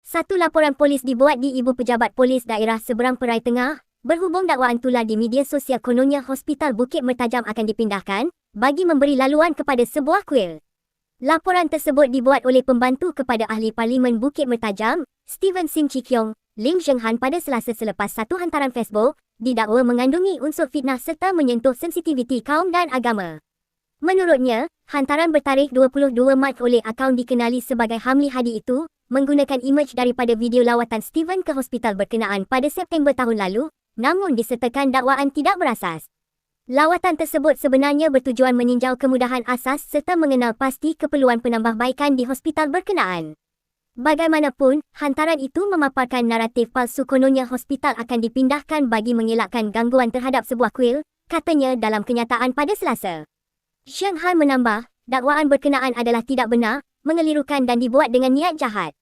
Satu laporan polis dibuat di Ibu Pejabat Polis Daerah Seberang Perai Tengah, berhubung dakwaan tular di media sosial kononnya Hospital Bukit Mertajam akan dipindahkan, bagi memberi laluan kepada sebuah kuil. Laporan tersebut dibuat oleh pembantu kepada Ahli Parlimen Bukit Mertajam, Stephen Sim Chi Kiong, Lim Zheng Han pada Selasa selepas satu hantaran Facebook, didakwa mengandungi unsur fitnah serta menyentuh sensitiviti kaum dan agama. Menurutnya, hantaran bertarikh 22 Mac oleh akaun dikenali sebagai Hamli Hadi itu, menggunakan imej daripada video lawatan Stephen ke hospital berkenaan pada September tahun lalu, namun disertakan dakwaan tidak berasas. Lawatan tersebut sebenarnya bertujuan meninjau kemudahan asas serta mengenal pasti keperluan penambahbaikan di hospital berkenaan. Bagaimanapun, hantaran itu memaparkan naratif palsu kononnya hospital akan dipindahkan bagi mengelakkan gangguan terhadap sebuah kuil, katanya dalam kenyataan pada Selasa. Zheng Han menambah, dakwaan berkenaan adalah tidak benar, mengelirukan dan dibuat dengan niat jahat.